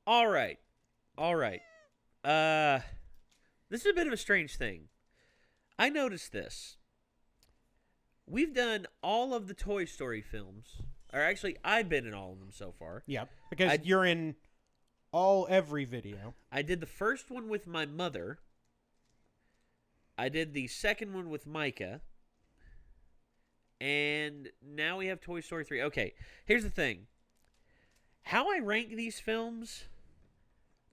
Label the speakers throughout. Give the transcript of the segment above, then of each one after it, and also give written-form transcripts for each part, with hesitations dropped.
Speaker 1: All right. This is a bit of a strange thing. I noticed this. We've done all of the Toy Story films. Or actually, I've been in all of them so far.
Speaker 2: Yeah, because you're in every video.
Speaker 1: I did the first one with my mother. I did the second one with Micah. And now we have Toy Story 3. Okay, here's the thing. How I rank these films,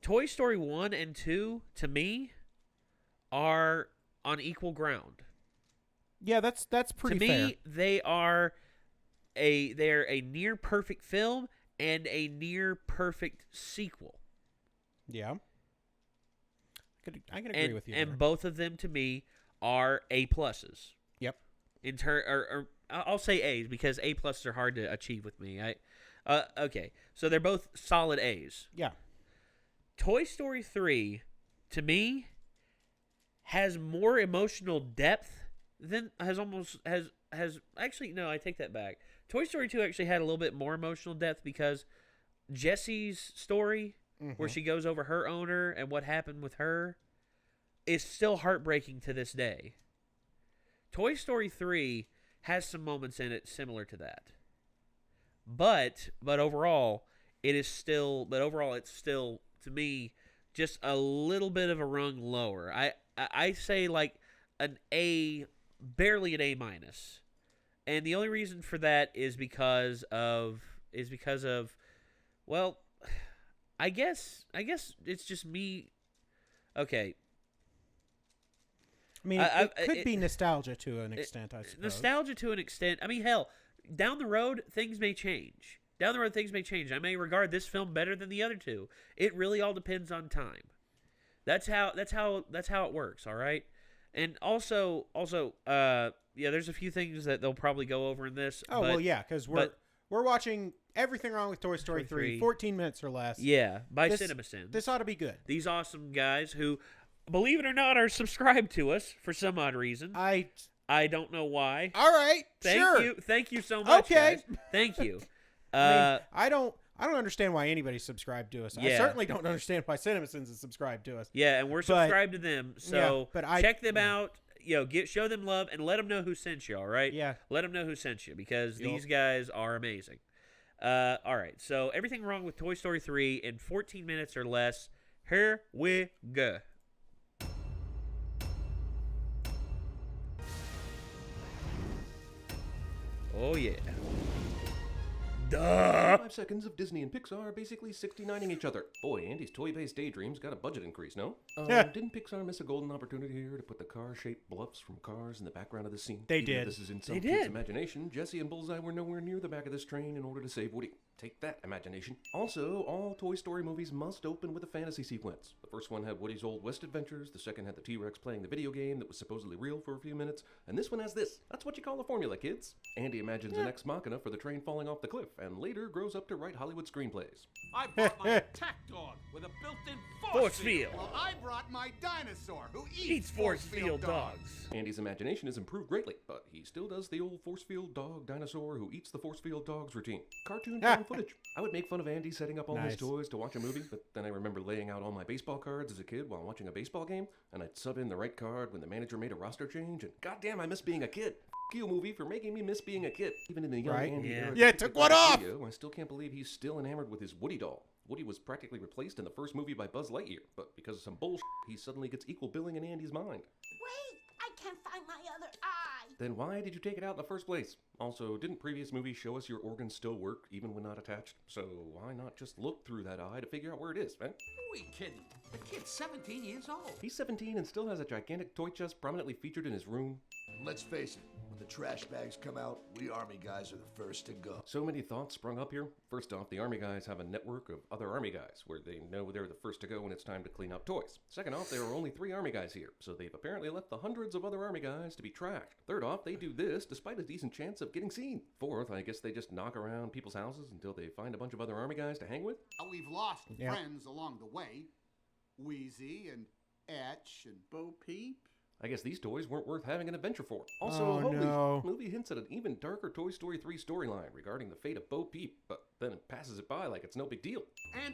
Speaker 1: Toy Story 1 and 2, to me, are on equal ground.
Speaker 2: Yeah, that's pretty fair.
Speaker 1: To me, they're a near perfect film and a near perfect sequel.
Speaker 2: Yeah. I can agree with you.
Speaker 1: And both of them to me are A pluses.
Speaker 2: Yep.
Speaker 1: Or I'll say A's because A pluses are hard to achieve with me. Okay, so they're both solid A's.
Speaker 2: Yeah.
Speaker 1: Toy Story 3, to me, has more emotional depth than actually no, I take that back. Toy Story 2 actually had a little bit more emotional depth because Jessie's story, where she goes over her owner and what happened with her, is still heartbreaking to this day. Toy Story 3 has some moments in it similar to that. But overall, it's still to me just a little bit of a rung lower. I say like an A, barely an A minus. And the only reason for that is because of well, I guess it's just me. Okay.
Speaker 2: I mean, it could be nostalgia to an extent, I suppose.
Speaker 1: Nostalgia to an extent. I mean, hell, down the road, things may change. I may regard this film better than the other two. It really all depends on time. That's how it works, all right? And also, there's a few things that they'll probably go over in this.
Speaker 2: Oh, well, yeah, because we're watching Everything Wrong with Toy Story 3, 14 minutes or less.
Speaker 1: Yeah, by CinemaSins.
Speaker 2: This ought to be good.
Speaker 1: These awesome guys who, believe it or not, are subscribed to us for some odd reason. I don't know why.
Speaker 2: All right,
Speaker 1: Thank you so much, guys. Thank you.
Speaker 2: I don't understand why anybody subscribed to us. Yeah. I certainly don't understand why CinemaSins is subscribed to us.
Speaker 1: Yeah, and we're subscribed to them. So check them out. Show them love and let them know who sent you. All right.
Speaker 2: Yeah.
Speaker 1: Let them know who sent you because these guys are amazing. All right. So Everything Wrong with Toy Story 3 in 14 minutes or less. Here we go. Oh yeah. Duh.
Speaker 3: 5 seconds of Disney and Pixar are basically 69ing each other. Boy, Andy's toy-based daydreams got a budget increase, no? Didn't Pixar miss a golden opportunity here to put the car-shaped bluffs from Cars in the background of the scene?
Speaker 2: They did.
Speaker 3: This is in some kid's imagination. Jessie and Bullseye were nowhere near the back of this train in order to save Woody. Take that, imagination. Also, all Toy Story movies must open with a fantasy sequence. The first one had Woody's Old West adventures, the second had the T-Rex playing the video game that was supposedly real for a few minutes, and this one has this. That's what you call a formula, kids. Andy imagines an ex machina for the train falling off the cliff, and later grows up to write Hollywood screenplays.
Speaker 4: I brought my attack dog with a built-in force field.
Speaker 5: Well, I brought my dinosaur who
Speaker 1: Eats force field dogs.
Speaker 3: Andy's imagination has improved greatly, but he still does the old force field dog dinosaur who eats the force field dogs routine. Cartoon found footage. I would make fun of Andy setting up all his toys to watch a movie, but then I remember laying out all my baseball cards as a kid while watching a baseball game, and I'd sub in the right card when the manager made a roster change, and goddamn, I miss being a kid. F*** you, movie, for making me miss being a kid. Even in the young Andy era,
Speaker 2: it took one off!
Speaker 3: I still can't believe he's still enamored with his Woody doll. Woody was practically replaced in the first movie by Buzz Lightyear, but because of some bullshit, he suddenly gets equal billing in Andy's mind.
Speaker 6: Wait, I can't find my other eye.
Speaker 3: Then why did you take it out in the first place? Also, didn't previous movies show us your organs still work even when not attached? So why not just look through that eye to figure out where it is, man?
Speaker 4: Who are you kidding? The kid's 17 years old.
Speaker 3: He's 17 and still has a gigantic toy chest prominently featured in his room.
Speaker 5: Let's face it, when the trash bags come out, we Army guys are the first to go.
Speaker 3: So many thoughts sprung up here. First off, the Army guys have a network of other Army guys where they know they're the first to go when it's time to clean up toys. Second off, there are only 3 Army guys here, so they've apparently left the hundreds of other Army guys to be trashed. Third off, they do this despite a decent chance of getting seen. Fourth, I guess they just knock around people's houses until they find a bunch of other Army guys to hang with.
Speaker 5: We've lost friends along the way. Wheezy and Etch and
Speaker 4: Bo Peep.
Speaker 3: I guess these toys weren't worth having an adventure for. Also,
Speaker 2: Oh,
Speaker 3: holy
Speaker 2: no.
Speaker 3: movie hints at an even darker Toy Story 3 storyline regarding the fate of Bo Peep, but then it passes it by like it's no big deal.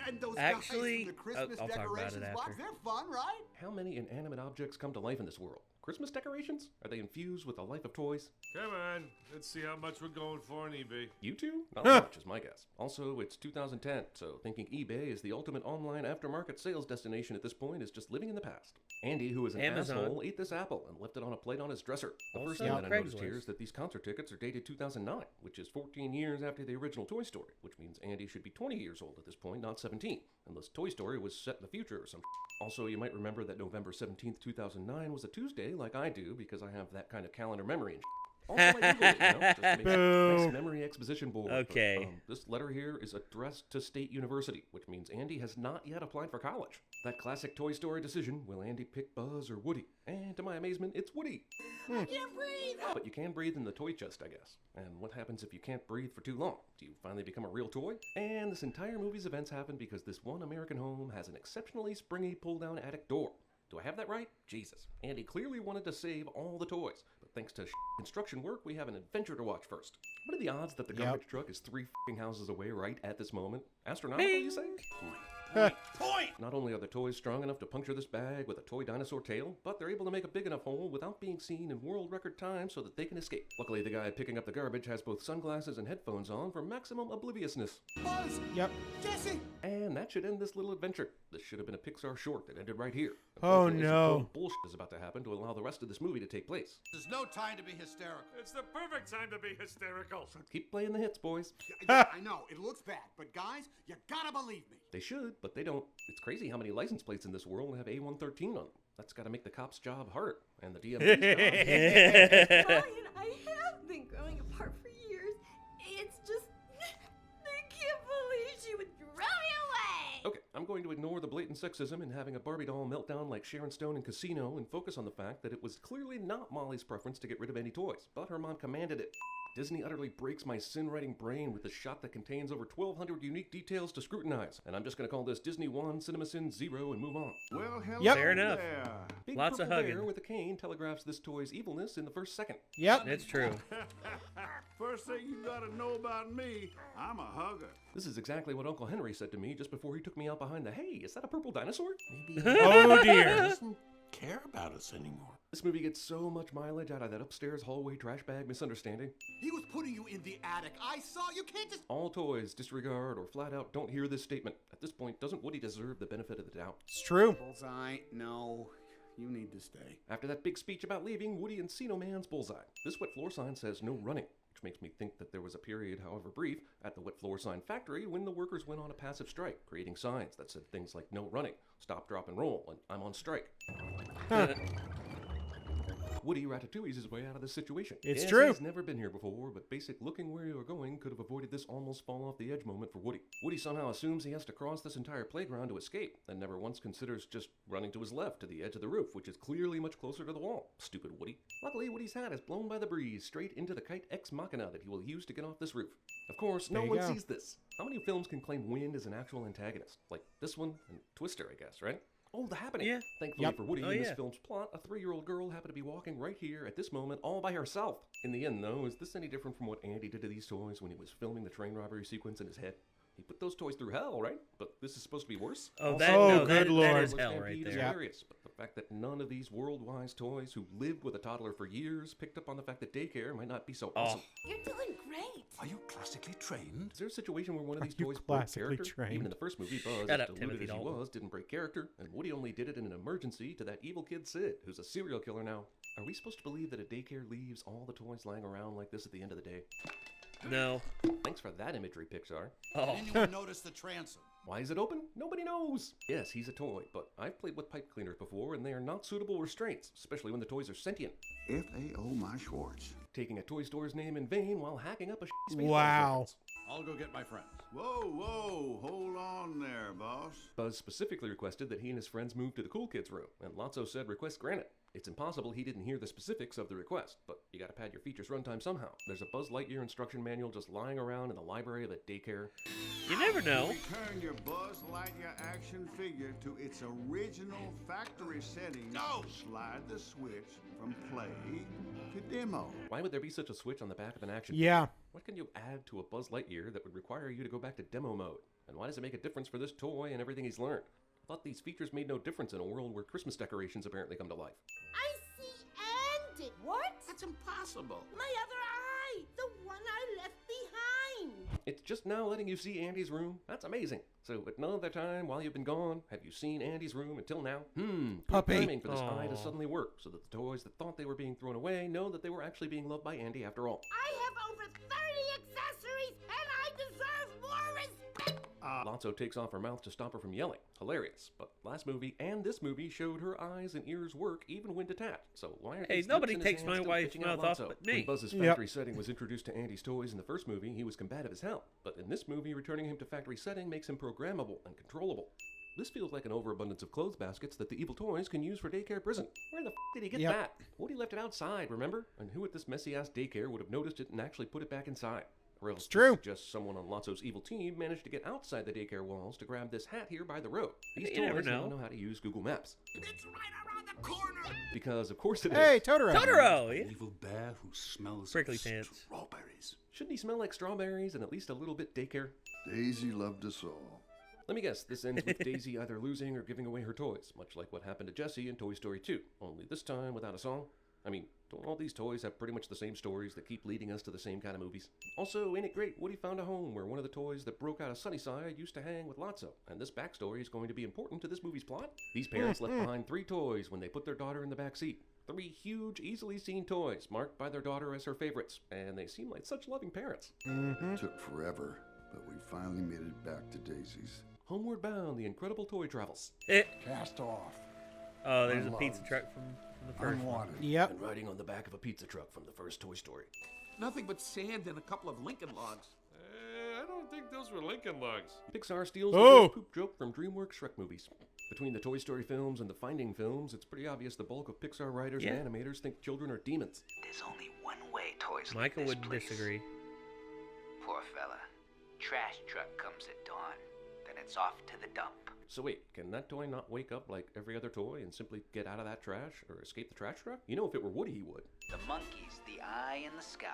Speaker 7: And those
Speaker 1: Actually,
Speaker 7: guys from the Christmas
Speaker 1: I'll talk about it
Speaker 7: decorations
Speaker 1: after.
Speaker 7: box, they're fun, right?
Speaker 3: How many inanimate objects come to life in this world? Christmas decorations? Are they infused with the life of toys?
Speaker 4: Come on, let's see how much we're going for on eBay.
Speaker 3: You two? Not much is my guess. Also, it's 2010, so thinking eBay is the ultimate online aftermarket sales destination at this point is just living in the past. Andy, who is an
Speaker 1: Amazon.
Speaker 3: asshole, ate this apple and left it on a plate on his dresser. The first
Speaker 1: Also
Speaker 3: thing that I noticed
Speaker 1: Craigslist.
Speaker 3: here is that these concert tickets are dated 2009, which is 14 years after the original Toy Story, which means Andy should be 20 years old at this point, not 17, unless Toy Story was set in the future or some. Also, you might remember that November 17th, 2009 was a Tuesday, like I do, because I have that kind of calendar memory and Also, I Googled it, just makes a nice memory exposition board.
Speaker 1: Okay.
Speaker 3: But, this letter here is addressed to State University, which means Andy has not yet applied for college. That classic Toy Story decision, will Andy pick Buzz or Woody? And to my amazement, it's Woody.
Speaker 6: I can't breathe.
Speaker 3: But you can breathe in the toy chest, I guess. And what happens if you can't breathe for too long? Do you finally become a real toy? And this entire movie's events happen because this one American home has an exceptionally springy pull-down attic door. Do I have that right? Jesus. Andy clearly wanted to save all the toys. But thanks to construction work, we have an adventure to watch first. What are the odds that the garbage truck is 3 houses away right at this moment? Astronomical, you say?
Speaker 7: Point!
Speaker 3: Not only are the toys strong enough to puncture this bag with a toy dinosaur tail, but they're able to make a big enough hole without being seen in world record time so that they can escape. Luckily, the guy picking up the garbage has both sunglasses and headphones on for maximum obliviousness.
Speaker 7: Buzz!
Speaker 2: Yep.
Speaker 7: Jesse!
Speaker 3: And that should end this little adventure. This should have been a Pixar short that ended right here.
Speaker 2: Oh,
Speaker 3: Unfortunately, some
Speaker 2: no.
Speaker 3: total bullshit is about to happen to allow the rest of this movie to take place.
Speaker 7: There's no time to be hysterical.
Speaker 4: It's the perfect time to be hysterical.
Speaker 3: Keep playing the hits, boys.
Speaker 7: I know, it looks bad, but guys, you gotta believe me.
Speaker 3: They should, but they don't. It's crazy how many license plates in this world have A113 on them. That's got to make the cop's job harder, and the DMV's job.
Speaker 8: Brian, I have been growing apart for years. It's just, I can't believe she would throw me away.
Speaker 3: Okay, I'm going to ignore the blatant sexism and having a Barbie doll meltdown like Sharon Stone in Casino and focus on the fact that it was clearly not Molly's preference to get rid of any toys, but her mom commanded it. Disney utterly breaks my sin-writing brain with a shot that contains over 1,200 unique details to scrutinize, and I'm just going to call this Disney 1, CinemaSin 0 and move on.
Speaker 7: Well, hello
Speaker 2: Yep.
Speaker 1: Fair enough.
Speaker 7: there.
Speaker 3: Big
Speaker 1: Lots of
Speaker 3: purple bear
Speaker 1: hugging.
Speaker 3: with a cane telegraphs this toy's evilness in the first second.
Speaker 2: Yep.
Speaker 1: It's true.
Speaker 9: First thing you gotta know about me, I'm a hugger.
Speaker 3: This is exactly what Uncle Henry said to me just before he took me out behind the, hey, is that a purple dinosaur? Maybe.
Speaker 2: Oh dear.
Speaker 9: Doesn't care about us anymore.
Speaker 3: This movie gets so much mileage out of that upstairs hallway trash bag misunderstanding.
Speaker 7: He was putting you in the attic. I saw. You can't just.
Speaker 3: All toys disregard or flat out don't hear this statement. At this point, doesn't Woody deserve the benefit of the doubt?
Speaker 2: It's true.
Speaker 7: Bullseye, no. You need to stay.
Speaker 3: After that big speech about leaving, Woody and See No Man's bullseye. This wet floor sign says no running, which makes me think that there was a period, however brief, at the wet floor sign factory when the workers went on a passive strike, creating signs that said things like no running, stop, drop, and roll, and I'm on strike. Woody ratatouilles his way out of this situation.
Speaker 2: It's
Speaker 3: Yes,
Speaker 2: true.
Speaker 3: He's never been here before, but basic looking where you are going could have avoided this almost fall off the edge moment for Woody. Woody somehow assumes he has to cross this entire playground to escape, and never once considers just running to his left to the edge of the roof, which is clearly much closer to the wall. Stupid Woody. Luckily, Woody's hat is blown by the breeze straight into the kite ex machina that he will use to get off this roof. Of course, no
Speaker 2: There you
Speaker 3: one
Speaker 2: go.
Speaker 3: sees this. How many films can claim wind as an actual antagonist? Like this one and Twister, I guess, right? Oh, The Happening.
Speaker 1: Yeah.
Speaker 3: Thankfully
Speaker 2: Yep.
Speaker 3: for Woody,
Speaker 1: Oh,
Speaker 3: in this
Speaker 1: yeah.
Speaker 3: film's plot, a 3-year-old girl happened to be walking right here at this moment all by herself. In the end, though, is this any different from what Andy did to these toys when he was filming the train robbery sequence in his head? He put those toys through hell, right? But this is supposed to be worse?
Speaker 1: Oh,
Speaker 3: Also,
Speaker 1: that,
Speaker 2: Oh,
Speaker 1: no,
Speaker 2: good
Speaker 1: that
Speaker 2: lord.
Speaker 1: is hell right
Speaker 3: Stampede is
Speaker 1: there.
Speaker 3: hilarious, but the fact that none of these world-wise toys who lived with a toddler for years picked up on the fact that Daycare might not be so awesome.
Speaker 8: You're doing great.
Speaker 9: Are you classically trained?
Speaker 3: Is there a situation where one of these
Speaker 2: you
Speaker 3: toys broke
Speaker 2: classically
Speaker 3: character?
Speaker 2: trained?
Speaker 3: Even in the first movie, Buzz,
Speaker 1: Shut
Speaker 3: as
Speaker 1: up,
Speaker 3: deluded
Speaker 1: Timothy
Speaker 3: as he
Speaker 1: Dalton.
Speaker 3: was, didn't break character, and Woody only did it in an emergency to that evil kid Sid, who's a serial killer now. Are we supposed to believe that a Daycare leaves all the toys lying around like this at the end of the day?
Speaker 1: No.
Speaker 3: Thanks for that imagery, Pixar.
Speaker 1: Oh.
Speaker 7: Anyone notice the transom?
Speaker 3: Why is it open? Nobody knows. Yes, he's a toy, but I've played with pipe cleaners before, and they are not suitable restraints, especially when the toys are sentient.
Speaker 9: F.A.O. my Schwartz.
Speaker 3: Taking a toy store's name in vain while hacking up a Spaceballs
Speaker 2: Wow.
Speaker 3: reference.
Speaker 7: I'll go get my friends.
Speaker 9: Whoa, hold on there, boss.
Speaker 3: Buzz specifically requested that he and his friends move to the cool kids room, and Lotso said request granted. It's impossible he didn't hear the specifics of the request, but you gotta pad your features runtime somehow. There's a Buzz Lightyear instruction manual just lying around in the library of the Daycare.
Speaker 1: You never know.
Speaker 9: Return your Buzz Lightyear action figure to its original factory settings.
Speaker 4: No!
Speaker 9: Slide the switch from play to demo.
Speaker 3: Why would there be such a switch on the back of an action
Speaker 2: Yeah.
Speaker 3: figure? What can you add to a Buzz Lightyear that would require you to go back to demo mode? And why does it make a difference for this toy and everything he's learned? I thought these features made no difference in a world where Christmas decorations apparently come to life.
Speaker 6: I see Andy.
Speaker 4: What? That's impossible.
Speaker 6: My other eye. The one I left behind.
Speaker 3: It's just now letting you see Andy's room? That's amazing. So at none other time while you've been gone, have you seen Andy's room until now?
Speaker 2: Puppy.
Speaker 3: Timing for this eye to
Speaker 1: Aw.
Speaker 3: suddenly work, so that the toys that thought they were being thrown away know that they were actually being loved by Andy after all.
Speaker 6: I have over 30 accessories, and I deserve more respect.
Speaker 3: Lotso takes off her mouth to stop her from yelling. Hilarious. But last movie and this movie showed her eyes and ears work even when detached. So why aren't
Speaker 1: Hey,
Speaker 3: these
Speaker 1: nobody
Speaker 3: lips in his
Speaker 1: takes
Speaker 3: hands
Speaker 1: my
Speaker 3: still
Speaker 1: wife's
Speaker 3: pitching out
Speaker 1: mouth off
Speaker 3: Lotso?
Speaker 1: but me.
Speaker 3: When Buzz's factory setting was introduced to Andy's toys in the first movie, he was combative as hell. But in this movie, returning him to factory setting makes him programmable and controllable. This feels like an overabundance of clothes baskets that the evil toys can use for daycare prison. Where the f*** did he get
Speaker 2: Yep.
Speaker 3: that? Woody left it outside, remember? And who at this messy-ass daycare would have noticed it and actually put it back inside? Or else
Speaker 2: true.
Speaker 3: just someone on Lotso's evil team managed to get outside the daycare walls to grab this hat here by the road. These
Speaker 1: You never
Speaker 3: toys now
Speaker 1: know.
Speaker 3: know how to use Google Maps.
Speaker 4: It's right around the corner.
Speaker 3: Because of course it is.
Speaker 2: Hey, Totoro.
Speaker 1: Totoro! Yeah.
Speaker 9: Evil bear who smells
Speaker 1: Prickly
Speaker 9: of
Speaker 1: pants.
Speaker 9: strawberries.
Speaker 3: Shouldn't he smell like strawberries and at least a little bit daycare?
Speaker 5: Daisy loved us all.
Speaker 3: Let me guess, this ends with Daisy either losing or giving away her toys, much like what happened to Jessie in Toy Story 2, only this time without a song. I mean, don't all these toys have pretty much the same stories that keep leading us to the same kind of movies? Also, ain't it great Woody found a home where one of the toys that broke out of Sunnyside used to hang with Lotso, and this backstory is going to be important to this movie's plot? These parents left behind 3 toys when they put their daughter in the back seat. 3 huge, easily seen toys, marked by their daughter as her favorites, and they seem like such loving parents.
Speaker 5: It took forever, but we finally made it back to Daisy's.
Speaker 3: Homeward Bound, The Incredible Toy Travels.
Speaker 5: Cast off.
Speaker 1: Oh, there's a
Speaker 5: Unloved.
Speaker 1: pizza truck from the first one.
Speaker 5: Unwanted.
Speaker 2: Yep.
Speaker 3: And riding on the back of a pizza truck from the first Toy Story.
Speaker 4: Nothing but sand and a couple of Lincoln logs.
Speaker 10: I don't think those were Lincoln logs.
Speaker 3: Pixar steals
Speaker 2: Oh.
Speaker 3: the poop joke from DreamWorks Shrek movies. Between the Toy Story films and the Finding films, it's pretty obvious the bulk of Pixar writers
Speaker 1: Yeah.
Speaker 3: and animators think children are demons.
Speaker 11: There's only one way toys leave
Speaker 1: Michael
Speaker 11: this
Speaker 1: wouldn't
Speaker 11: place.
Speaker 1: disagree.
Speaker 11: Poor fella. Trash truck comes at dawn. Then it's off to the dump.
Speaker 3: So wait, can that toy not wake up like every other toy and simply get out of that trash or escape the trash truck? You know, if it were Woody, he would.
Speaker 11: The monkey's the eye in the sky.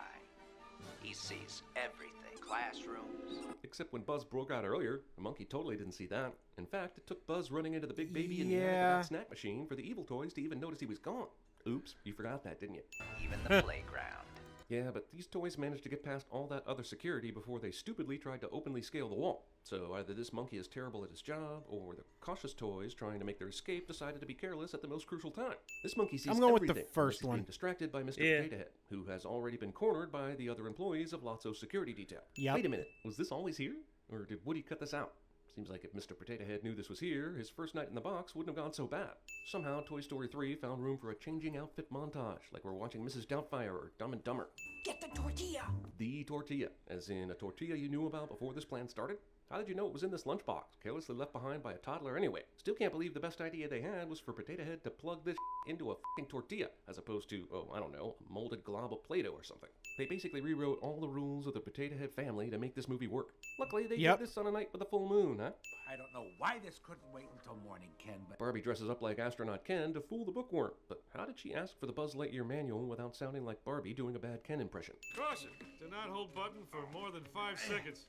Speaker 11: He sees everything. Classrooms.
Speaker 3: Except when Buzz broke out earlier, the monkey totally didn't see that. In fact, it took Buzz running into the big baby in the attic of
Speaker 2: Yeah.
Speaker 3: that snack machine for the evil toys to even notice he was gone. Oops, you forgot that, didn't you?
Speaker 11: Even the playground.
Speaker 3: Yeah, but these toys managed to get past all that other security before they stupidly tried to openly scale the wall. So either this monkey is terrible at his job, or the cautious toys trying to make their escape decided to be careless at the most crucial time. This monkey sees
Speaker 2: I'm going with
Speaker 3: everything.
Speaker 2: the first
Speaker 3: unless he's
Speaker 2: one.
Speaker 3: being distracted by Mr.
Speaker 1: Yeah.
Speaker 3: Potato Head, who has already been cornered by the other employees of Lotso's security detail.
Speaker 2: Yep.
Speaker 3: Wait a minute, was this always here? Or did Woody cut this out? Seems like if Mr. Potato Head knew this was here, his first night in the box wouldn't have gone so bad. Somehow, Toy Story 3 found room for a changing outfit montage, like we're watching Mrs. Doubtfire or Dumb and Dumber.
Speaker 6: Get the tortilla.
Speaker 3: The tortilla, as in a tortilla you knew about before this plan started? How did you know it was in this lunchbox, carelessly left behind by a toddler anyway? Still can't believe the best idea they had was for Potato Head to plug this into a fucking tortilla, as opposed to, oh, I don't know, a molded glob of Play-Doh or something. They basically rewrote all the rules of the Potato Head family to make this movie work. Luckily, they
Speaker 2: Yep.
Speaker 3: did this on a night with a full moon, huh?
Speaker 4: I don't know why this couldn't wait until morning, Ken, but
Speaker 3: Barbie dresses up like astronaut Ken to fool the bookworm. But how did she ask for the Buzz Lightyear manual without sounding like Barbie doing a bad Ken impression?
Speaker 10: Caution, do not hold button for more than 5 seconds.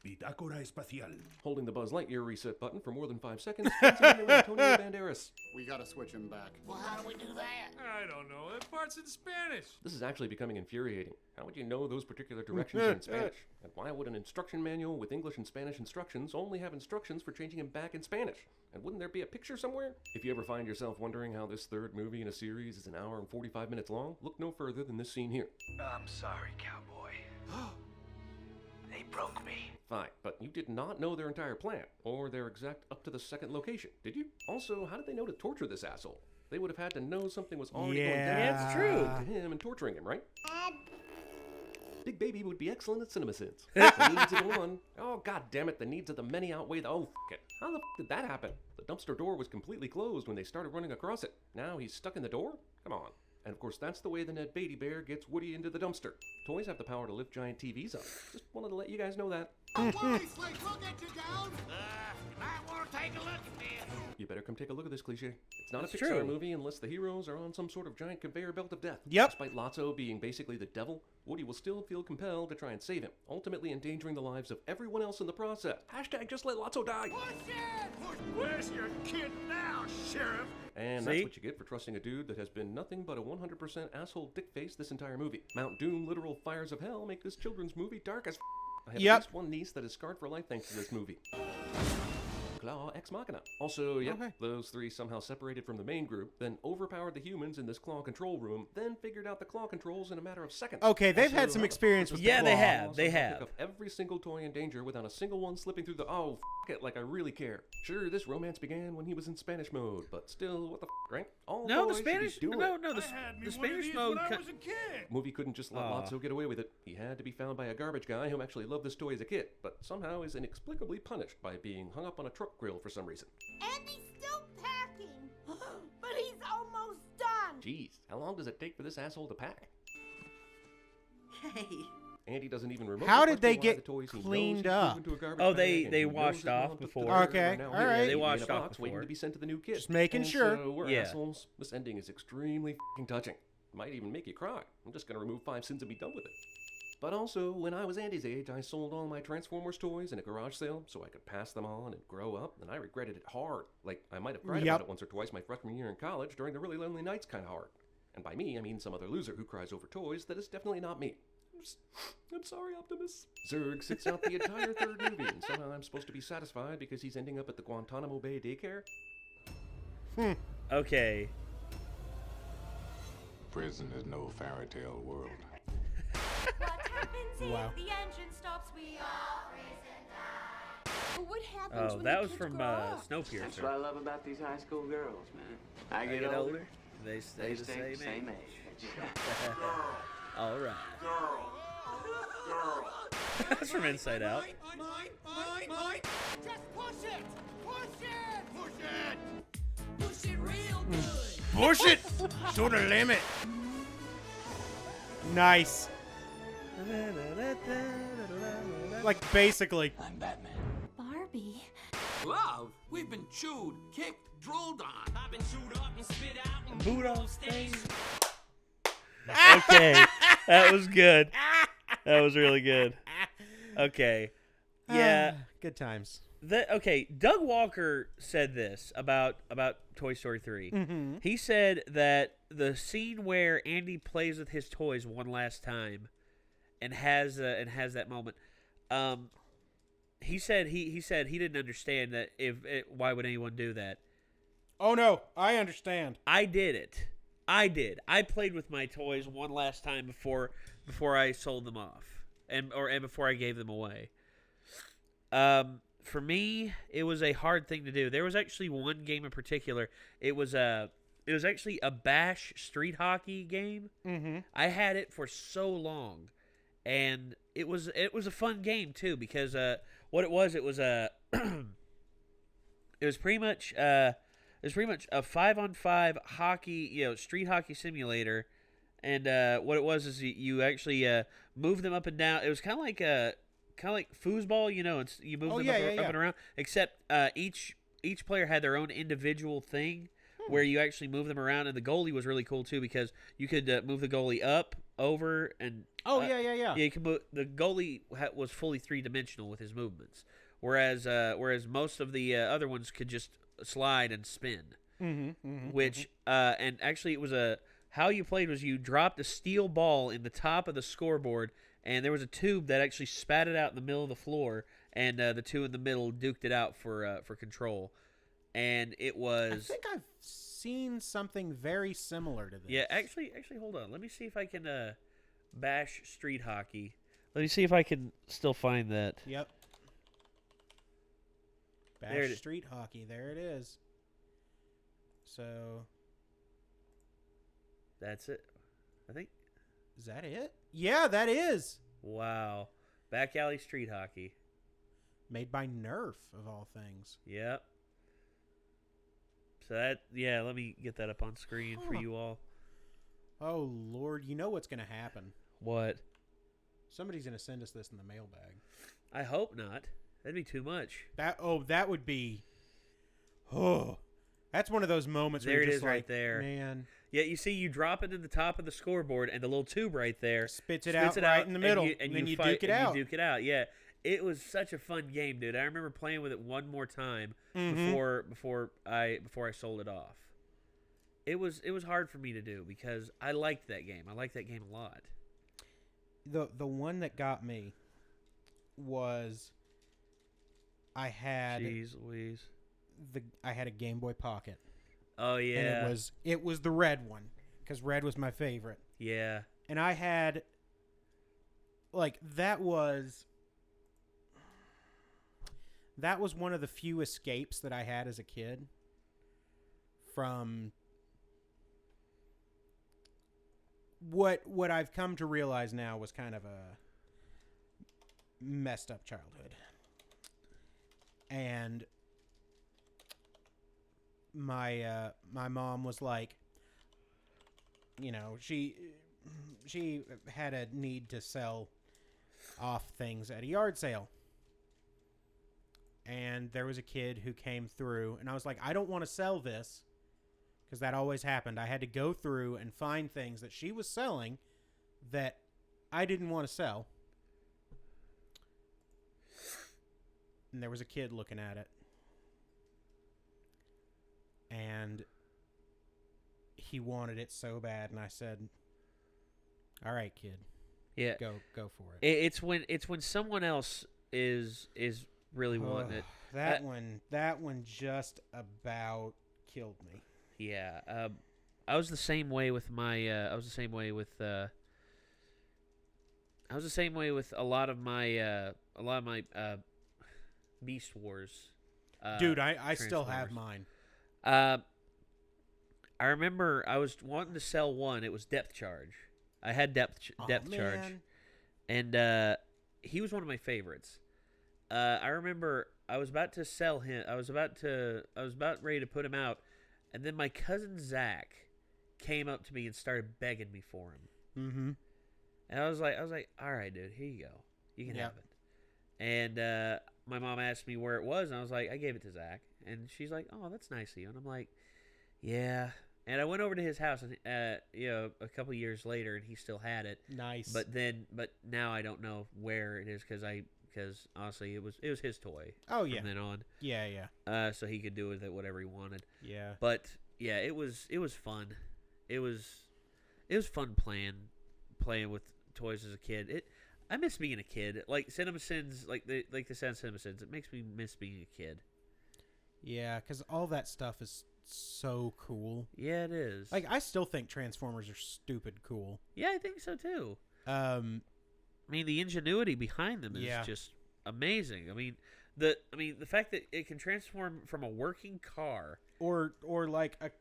Speaker 9: Bitácora espacial.
Speaker 3: Holding the Buzz Lightyear reset button for more than 5 seconds, Antonio Banderas.
Speaker 7: We gotta switch him back.
Speaker 6: Well, how do we do that?
Speaker 10: I don't know. That part's in Spanish.
Speaker 3: This is actually becoming infuriating. How would you know those particular directions are in Spanish? And why would an instruction manual with English and Spanish instructions only have instructions for changing him back in Spanish? And wouldn't there be a picture somewhere? If you ever find yourself wondering how this third movie in a series is an hour and 45 minutes long, look no further than this scene here.
Speaker 11: I'm sorry, cowboy. They broke me.
Speaker 3: Fine, but you did not know their entire plan, or their exact up-to-the-second location, did you? Also, how did they know to torture this asshole? They would have had to know something was already going down.
Speaker 2: Yeah,
Speaker 1: it's true.
Speaker 3: To him and torturing him, right? Big Baby would be excellent at CinemaSins. The needs of the one. Oh, god damn it, the needs of the many outweigh the... Oh, f*** it. How the f*** did that happen? The dumpster door was completely closed when they started running across it. Now he's stuck in the door? Come on. And of course, that's the way the Ned Beatty Bear gets Woody into the dumpster. Toys have the power to lift giant TVs up. Just wanted to let you guys know that.
Speaker 7: Don't worry, Slick, we'll get you down.
Speaker 4: I want to take a look at this.
Speaker 3: You better come take a look at this cliche. It's not
Speaker 1: That's
Speaker 3: a Pixar
Speaker 1: true.
Speaker 3: movie unless the heroes are on some sort of giant conveyor belt of death.
Speaker 2: Yep.
Speaker 3: Despite Lotso being basically the devil, Woody will still feel compelled to try and save him, ultimately endangering the lives of everyone else in the process. Hashtag just let Lotso die.
Speaker 4: Where's your kid now, Sheriff?
Speaker 3: And
Speaker 1: See?
Speaker 3: that's what you get for trusting a dude that has been nothing but a 100% asshole dick face this entire movie. Mount Doom literal fires of hell make this children's movie dark as I have at least one niece that is scarred for life thanks to this movie. Claw Ex Machina. Also, those three somehow separated from the main group, then overpowered the humans in this claw control room, then figured out the claw controls in a matter of seconds.
Speaker 2: Okay, they've
Speaker 3: Also,
Speaker 2: had some experience with
Speaker 1: Yeah,
Speaker 2: the
Speaker 1: they
Speaker 2: claw.
Speaker 1: have. They
Speaker 3: Pick
Speaker 1: have.
Speaker 3: up every single toy in danger without a single one slipping through the it, like I really care. Sure, this romance began when he was in Spanish mode, but still, what the right? All
Speaker 1: No, the
Speaker 3: toys should be
Speaker 1: Spanish.
Speaker 3: doing
Speaker 1: No,
Speaker 3: it.
Speaker 1: no,
Speaker 10: I had me
Speaker 1: the
Speaker 10: one of
Speaker 1: Spanish
Speaker 10: these
Speaker 1: mode.
Speaker 10: when I was a kid.
Speaker 3: Movie couldn't just let Lotso get away with it. He had to be found by a garbage guy who actually loved this toy as a kid, but somehow is inexplicably punished by being hung up on a truck grill for some reason.
Speaker 6: Andy's still packing, but he's almost done.
Speaker 3: Jeez, how long does it take for this asshole to pack?
Speaker 12: Hey.
Speaker 3: Andy doesn't even remember.
Speaker 2: How did they get cleaned up?
Speaker 1: Oh, they washed off before.
Speaker 2: Okay, all right.
Speaker 1: They washed off before.
Speaker 3: Waiting to be sent to the new kid.
Speaker 2: Just making
Speaker 3: And
Speaker 2: sure.
Speaker 3: So we're
Speaker 1: Yeah.
Speaker 3: assholes. This ending is extremely f***ing touching. Might even make you cry. I'm just gonna remove 5 sins and be done with it. But also, when I was Andy's age, I sold all my Transformers toys in a garage sale so I could pass them on and grow up, and I regretted it hard. Like, I might have cried about it once or twice my freshman year in college during the really lonely nights kind of hard. And by me, I mean some other loser who cries over toys. That is definitely not me. I'm sorry, Optimus. Zurg sits out the entire third movie, and somehow I'm supposed to be satisfied because he's ending up at the Guantanamo Bay Daycare?
Speaker 1: Okay.
Speaker 13: Prison is no fairy tale world.
Speaker 8: What happens
Speaker 2: Wow.
Speaker 8: if the engine stops? We all freeze and die. What happens
Speaker 1: Oh,
Speaker 8: when
Speaker 1: that
Speaker 8: the
Speaker 1: was
Speaker 8: kids
Speaker 1: from
Speaker 8: grow up?
Speaker 1: Snowpiercer.
Speaker 12: That's what I love about these high school girls, man. I
Speaker 1: I
Speaker 12: get
Speaker 1: get
Speaker 12: older,
Speaker 1: older, they stay the
Speaker 12: stay
Speaker 1: same age.
Speaker 12: age.
Speaker 1: All right.
Speaker 7: Girl.
Speaker 1: That's from Inside Out.
Speaker 7: Mine. Just push it. Push it real good.
Speaker 2: Push it to the limit. Nice. Like, basically.
Speaker 12: I'm Batman.
Speaker 8: Barbie.
Speaker 4: Love? We've been chewed, kicked, drooled on. I've been chewed up and spit out and
Speaker 1: Boot
Speaker 4: booed
Speaker 1: off
Speaker 4: off stage.
Speaker 1: Okay, that was good. That was really good. Okay, yeah.
Speaker 2: Good times.
Speaker 1: Okay, Doug Walker said this about Toy Story 3.
Speaker 2: Mm-hmm.
Speaker 1: He said that the scene where Andy plays with his toys one last time, and has that moment. He said he didn't understand that why would anyone do that.
Speaker 2: Oh no, I understand.
Speaker 1: I did it. I did. I played with my toys one last time before I sold them off, and before I gave them away. For me, it was a hard thing to do. There was actually one game in particular. It was actually a Bash street hockey game.
Speaker 2: Mm-hmm.
Speaker 1: I had it for so long, and it was a fun game too because what it was a it was pretty much a 5-on-5 hockey, street hockey simulator, and what it was is you actually move them up and down. It was kind of like foosball, it's you move them up and around. Except each player had their own individual thing where you actually move them around, and the goalie was really cool too because you could move the goalie up, over, and
Speaker 2: yeah.
Speaker 1: You can move, the goalie was fully 3-dimensional with his movements, whereas most of the other ones could just slide and spin. Which and actually it was how you played was you dropped a steel ball in the top of the scoreboard, and there was a tube that actually spat it out in the middle of the floor, and the two in the middle duked it out for control. And it was,
Speaker 2: I think I've seen something very similar to this.
Speaker 1: Yeah, actually hold on. Let me see if I can Bash street hockey. Let me see if I can still find that.
Speaker 2: Yep. Bash street hockey. There it is. So
Speaker 1: that's it, I think.
Speaker 2: Is that it? Yeah, that is.
Speaker 1: Wow. Back alley street hockey.
Speaker 2: Made by Nerf, of all things.
Speaker 1: Yep. So that, yeah, let me get that up on screen for you all.
Speaker 2: Oh, Lord. You know what's going to happen.
Speaker 1: What?
Speaker 2: Somebody's going to send us this in the mailbag.
Speaker 1: I hope not. That'd be too much.
Speaker 2: That would be... Oh, that's one of those moments
Speaker 1: there
Speaker 2: where you're
Speaker 1: it
Speaker 2: just
Speaker 1: is
Speaker 2: like,
Speaker 1: right there.
Speaker 2: Man.
Speaker 1: Yeah, you see, you drop it in the top of the scoreboard, and the little tube right there
Speaker 2: spits it out in the middle, and then you duke it out.
Speaker 1: You duke it out. Yeah, it was such a fun game, dude. I remember playing with it one more time before I sold it off. It was hard for me to do because I liked that game. I liked that game a lot.
Speaker 2: The one that got me was I had
Speaker 1: Jeez Louise.
Speaker 2: I had a Game Boy Pocket.
Speaker 1: Oh yeah.
Speaker 2: And it was the red one because red was my favorite.
Speaker 1: Yeah.
Speaker 2: And I had that was one of the few escapes that I had as a kid from what I've come to realize now was kind of a messed up childhood. And my mom was like, you know, she had a need to sell off things at a yard sale. And there was a kid who came through, and I was like, I don't want to sell this, because that always happened. I had to go through and find things that she was selling that I didn't want to sell. And there was a kid looking at it. And he wanted it so bad, and I said, "All right, kid.
Speaker 1: Yeah.
Speaker 2: Go for it."
Speaker 1: It's when someone else is really wanting it.
Speaker 2: That one just about killed me.
Speaker 1: Yeah. I was the same way with my I was the same way with a lot of my Beast Wars.
Speaker 2: Dude, I still have mine.
Speaker 1: I remember I was wanting to sell one. It was Depth Charge. I had Depth Charge, and he was one of my favorites. I remember I was about to sell him. I was about ready to put him out, and then my cousin Zach came up to me and started begging me for him.
Speaker 2: Mm-hmm.
Speaker 1: And I was like, all right, dude, here you go. You can have it. And my mom asked me where it was, and I was like, I gave it to Zach. And she's like, oh, that's nice of you. And I'm like, yeah. And I went over to his house, and a couple years later, and he still had it.
Speaker 2: Nice.
Speaker 1: But now I don't know where it is because honestly, it was his toy.
Speaker 2: Oh yeah.
Speaker 1: From then on.
Speaker 2: Yeah.
Speaker 1: So he could do with it whatever he wanted.
Speaker 2: Yeah.
Speaker 1: But yeah, it was fun. It was fun playing with toys as a kid. I miss being a kid. Like CinemaSins, like the sound CinemaSins, it makes me miss being a kid.
Speaker 2: Yeah, because all that stuff is so cool.
Speaker 1: Yeah, it is.
Speaker 2: Like, I still think Transformers are stupid cool.
Speaker 1: Yeah, I think so too. I mean, the ingenuity behind them is just amazing. I mean, the fact that it can transform from a working car
Speaker 2: or like a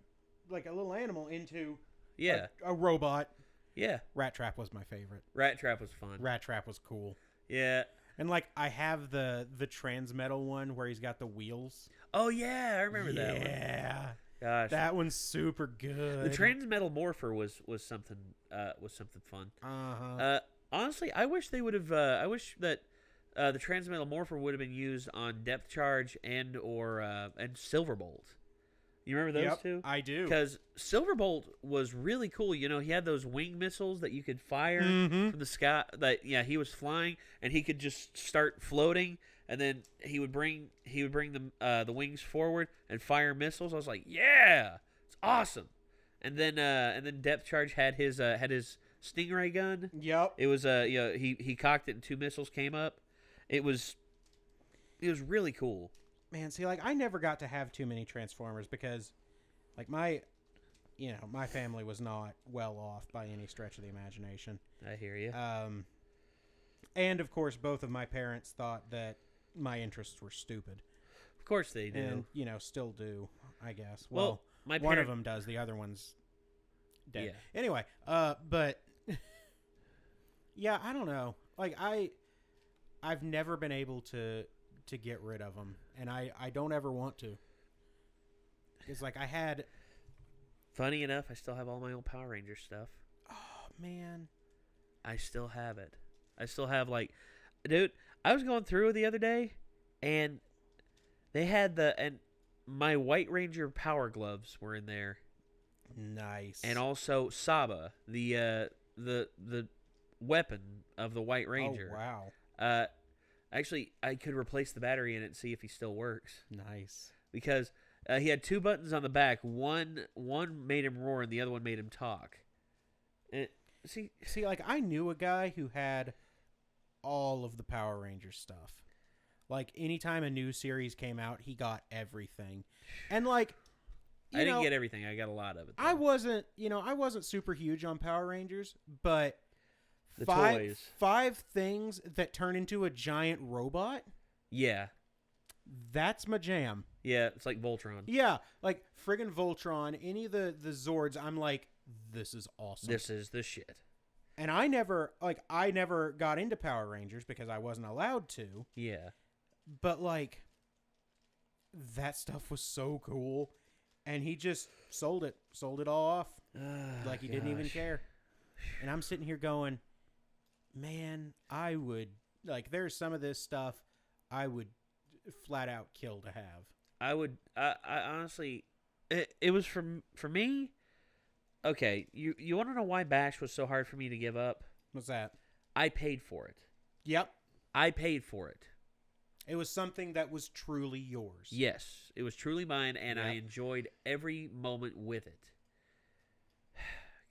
Speaker 2: little animal into a robot.
Speaker 1: Yeah.
Speaker 2: Rat Trap was my favorite.
Speaker 1: Rat Trap was fun.
Speaker 2: Rat Trap was cool.
Speaker 1: Yeah.
Speaker 2: And like I have the Transmetal one where he's got the wheels.
Speaker 1: Oh yeah, I remember that one.
Speaker 2: Yeah.
Speaker 1: Gosh.
Speaker 2: That one's super good.
Speaker 1: The Transmetal Morpher was something fun.
Speaker 2: Uh-huh.
Speaker 1: Honestly, I wish they would have I wish that the Transmetal Morpher would have been used on Depth Charge and Silverbolt. You remember those two?
Speaker 2: I do.
Speaker 1: Because Silverbolt was really cool. You know, he had those wing missiles that you could fire from the sky. He was flying, and he could just start floating, and then he would bring the wings forward and fire missiles. I was like, yeah, it's awesome. And then Depth Charge had his Stingray gun.
Speaker 2: Yep.
Speaker 1: It was he cocked it and two missiles came up. It was really cool.
Speaker 2: Man, see, like I never got to have too many Transformers because, like my family was not well off by any stretch of the imagination.
Speaker 1: I hear you.
Speaker 2: And of course, both of my parents thought that my interests were stupid.
Speaker 1: Of course they do,
Speaker 2: and still do, I guess.
Speaker 1: Well,
Speaker 2: one of them does. The other one's dead.
Speaker 1: Yeah.
Speaker 2: Anyway, but yeah, I don't know. like I've never been able to get rid of them, and I don't ever want to. It's like I had.
Speaker 1: Funny enough, I still have all my old Power Ranger stuff.
Speaker 2: Oh man,
Speaker 1: I still have it. I still have dude. I was going through the other day, and they had my White Ranger Power Gloves were in there.
Speaker 2: Nice.
Speaker 1: And also Saba, the weapon of the White Ranger.
Speaker 2: Oh wow.
Speaker 1: Actually, I could replace the battery in it and see if he still works.
Speaker 2: Nice.
Speaker 1: Because he had 2 buttons on the back. One made him roar, and the other one made him talk. See,
Speaker 2: like I knew a guy who had all of the Power Ranger stuff. Like anytime a new series came out, he got everything. And like
Speaker 1: I didn't get everything. I got a lot of it. Though.
Speaker 2: I wasn't super huge on Power Rangers, but
Speaker 1: the toys.
Speaker 2: 5 things that turn into a giant robot.
Speaker 1: Yeah.
Speaker 2: That's my jam.
Speaker 1: Yeah, it's like Voltron.
Speaker 2: Yeah, like friggin' Voltron, any of the Zords, I'm like, this is awesome.
Speaker 1: This is the shit.
Speaker 2: And I never got into Power Rangers because I wasn't allowed to.
Speaker 1: Yeah.
Speaker 2: But like that stuff was so cool, and he just sold it all off. Like he didn't even care. And I'm sitting here going, man, I would like there's some of this stuff I would flat out kill to have.
Speaker 1: I honestly, it was for me. Okay, you want to know why Bash was so hard for me to give up?
Speaker 2: What's that?
Speaker 1: I paid for it.
Speaker 2: Yep.
Speaker 1: I paid for it.
Speaker 2: It was something that was truly yours.
Speaker 1: Yes, it was truly mine, and I enjoyed every moment with it.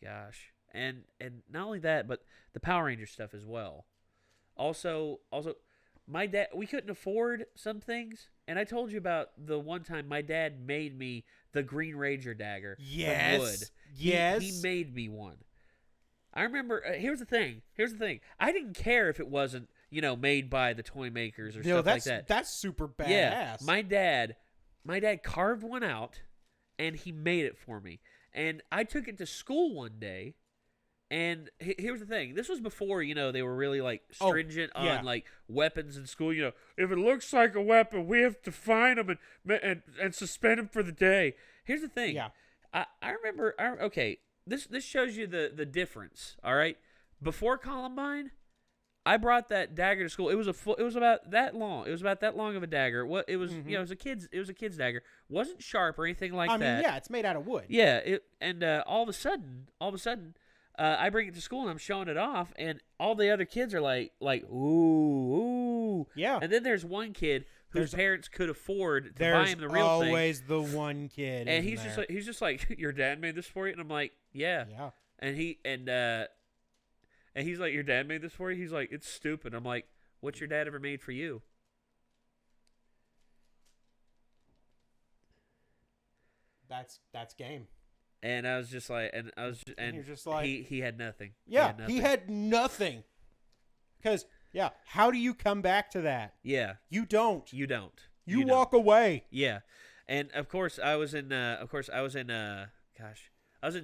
Speaker 1: Gosh, and not only that, but the Power Ranger stuff as well. Also, my dad, we couldn't afford some things, and I told you about the one time my dad made me the Green Ranger dagger.
Speaker 2: Yes.
Speaker 1: From wood.
Speaker 2: Yes.
Speaker 1: He made me one. I remember. Here's the thing. I didn't care if it wasn't, made by the toy makers or stuff like that.
Speaker 2: That's super badass.
Speaker 1: Yeah, my dad carved one out, and he made it for me. And I took it to school one day, and here's the thing. This was before, they were really, stringent on, weapons in school. If it looks like a weapon, we have to fine them and suspend them for the day. Here's the thing.
Speaker 2: Yeah.
Speaker 1: I remember, okay, this shows you the difference, all right? Before Columbine, I brought that dagger to school. It was about that long. It was about that long of a dagger. It was it was a kid's dagger. Wasn't sharp or anything like that.
Speaker 2: I mean, yeah, it's made out of wood.
Speaker 1: Yeah, all of a sudden, I bring it to school and I'm showing it off, and all the other kids are like ooh.
Speaker 2: Yeah.
Speaker 1: And then there's one kid whose parents could afford to buy him the real thing.
Speaker 2: There's always the one kid.
Speaker 1: And he's just like, your dad made this for you, and I'm like, yeah.
Speaker 2: Yeah.
Speaker 1: And he's like, your dad made this for you? He's like, it's stupid. I'm like, what's your dad ever made for you?
Speaker 2: That's game.
Speaker 1: And I was just like, and
Speaker 2: you're just like,
Speaker 1: he had nothing.
Speaker 2: Yeah, he had nothing. Because how do you come back to that?
Speaker 1: Yeah,
Speaker 2: you don't.
Speaker 1: You don't.
Speaker 2: You walk away.
Speaker 1: Yeah, and of course I was in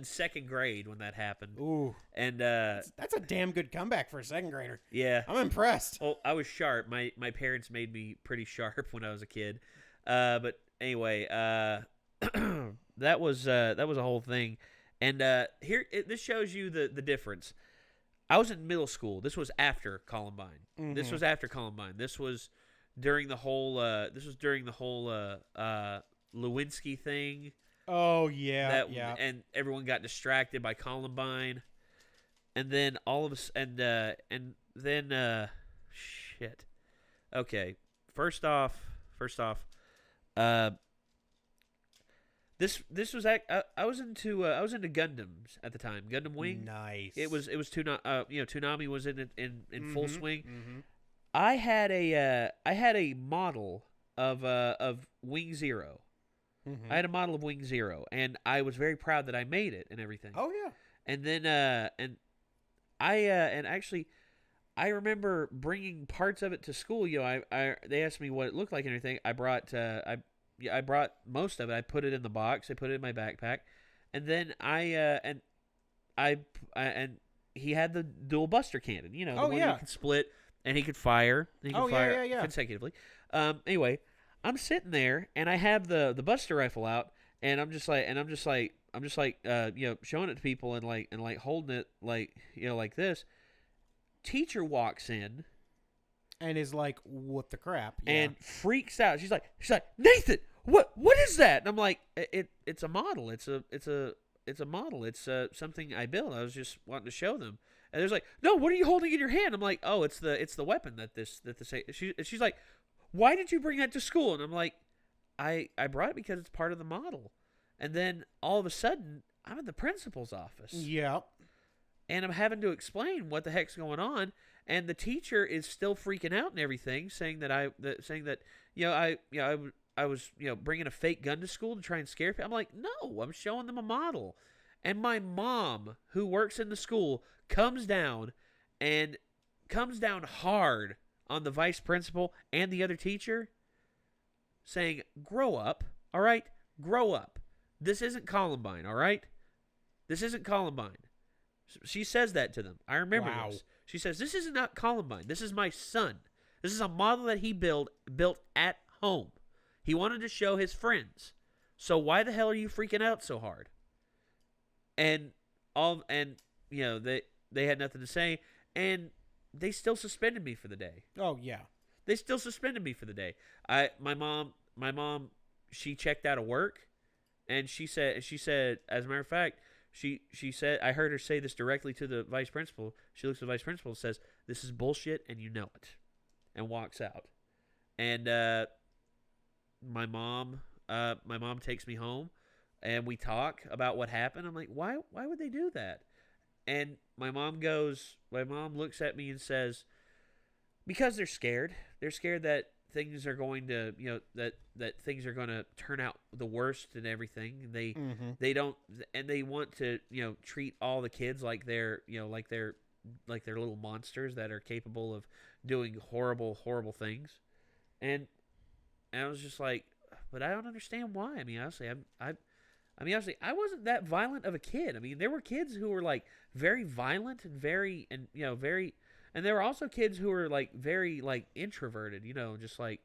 Speaker 1: second grade when that happened.
Speaker 2: Ooh.
Speaker 1: And
Speaker 2: that's a damn good comeback for a second grader.
Speaker 1: Yeah.
Speaker 2: I'm impressed.
Speaker 1: Well, I was sharp. My parents made me pretty sharp when I was a kid. But anyway, that was a whole thing. And this shows you the difference. I was in middle school. This was after Columbine.
Speaker 2: Mm-hmm.
Speaker 1: This was after Columbine. This was during the whole Lewinsky thing.
Speaker 2: Oh yeah,
Speaker 1: and everyone got distracted by Columbine, and then all of us, shit. Okay, first off, this was I was into Gundams at the time. Gundam Wing.
Speaker 2: Nice.
Speaker 1: It was Toonami was in full swing.
Speaker 2: Mm-hmm.
Speaker 1: I had a model of Wing Zero.
Speaker 2: Mm-hmm.
Speaker 1: I had a model of Wing Zero, and I was very proud that I made it and everything.
Speaker 2: Oh yeah.
Speaker 1: And then I remember bringing parts of it to school. They asked me what it looked like and everything. I brought most of it. I put it in the box. I put it in my backpack, and then he had the dual buster cannon. You know, the
Speaker 2: Oh,
Speaker 1: one
Speaker 2: yeah.
Speaker 1: you could split and he could fire. He could
Speaker 2: Oh, yeah,
Speaker 1: fire
Speaker 2: yeah, yeah.
Speaker 1: consecutively. Anyway, I'm sitting there and I have the buster rifle out, and I'm just like, you know, showing it to people and like holding it like, you know, like this. Teacher walks in
Speaker 2: And is like, what the crap? Yeah.
Speaker 1: and freaks out. She's like, Nathan, what is that? And I'm like, it's a model. It's a model. It's something I built. I was just wanting to show them. And there's like, no, what are you holding in your hand? I'm like, oh, it's the weapon that this. She's like, why did you bring that to school? And I'm like, I brought it because it's part of the model. And then all of a sudden, I'm at the principal's office.
Speaker 2: Yeah.
Speaker 1: And I'm having to explain what the heck's going on, and the teacher is still freaking out and everything, saying that I was bringing a fake gun to school to try and scare people. I'm like, no, I'm showing them a model. And my mom, who works in the school, comes down hard on the vice principal and the other teacher, saying, grow up, all right? Grow up. This isn't Columbine, all right? This isn't Columbine. She says that to them. I remember this. She says, this is not Columbine. This is my son. This is a model that he built at home. He wanted to show his friends. So why the hell are you freaking out so hard? And you know, they had nothing to say, and they still suspended me for the day.
Speaker 2: Oh yeah.
Speaker 1: They still suspended me for the day. My mom, she checked out of work, and she said, as a matter of fact, she said, I heard her say this directly to the vice principal. She looks at the vice principal and says, this is bullshit, and you know it, and walks out. And my mom takes me home, and we talk about what happened. I'm like, why would they do that? And my mom looks at me and says, because they're scared. They're scared that things are going to, you know, that things are going to turn out the worst and everything. They don't, and they want to, you know, treat all the kids like they're, you know, like they're little monsters that are capable of doing horrible, horrible things. And I was just like, but I don't understand why. I mean, honestly, I wasn't that violent of a kid. I mean, there were kids who were like very violent and very, and you know, very, and there were also kids who were like very like introverted, you know, just like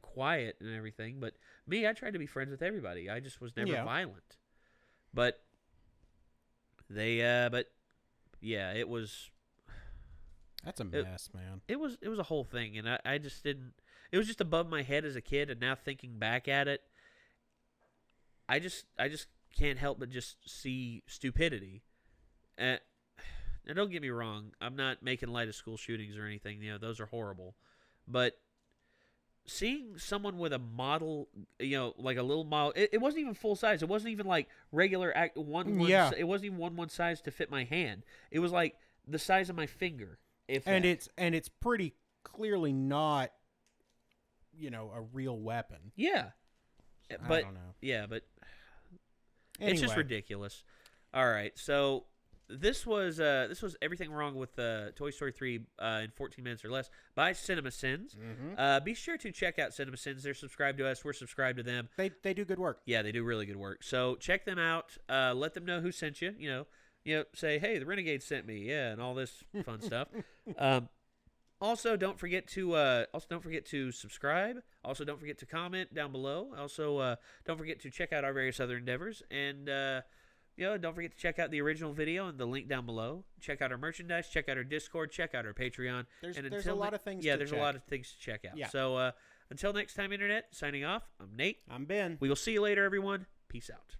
Speaker 1: quiet and everything. But me, I tried to be friends with everybody. I just was never violent. But it was.
Speaker 2: That's a mess, man.
Speaker 1: It was a whole thing, and I just didn't. It was just above my head as a kid, and now thinking back at it, I just can't help but just see stupidity. Now, don't get me wrong. I'm not making light of school shootings or anything. You know, those are horrible. But seeing someone with a model, you know, like a little model, it wasn't even full size. It wasn't even like regular one.
Speaker 2: Yeah.
Speaker 1: It wasn't even one size to fit my hand. It was like the size of my finger.
Speaker 2: It's pretty clearly not, you know, a real weapon.
Speaker 1: Yeah. But
Speaker 2: I don't know.
Speaker 1: Yeah, but
Speaker 2: anyway.
Speaker 1: It's just ridiculous. All right, so this was everything wrong with Toy Story 3 in 14 minutes or less by Cinema Sins.
Speaker 2: Mm-hmm.
Speaker 1: Be sure to check out Cinema Sins. They're subscribed to us. We're subscribed to them.
Speaker 2: They do good work.
Speaker 1: Yeah, they do really good work. So check them out. Let them know who sent you. You know, say, hey, the Renegades sent me. Yeah, and all this fun stuff. Also, don't forget to subscribe. Also, don't forget to comment down below. Also, don't forget to check out our various other endeavors, and don't forget to check out the original video and the link down below. Check out our merchandise. Check out our Discord. Check out our Patreon.
Speaker 2: There's a lot of things.
Speaker 1: Yeah, there's a lot of things to check out.
Speaker 2: Yeah.
Speaker 1: So until next time, Internet. Signing off. I'm Nate.
Speaker 2: I'm Ben.
Speaker 1: We will see you later, everyone. Peace out.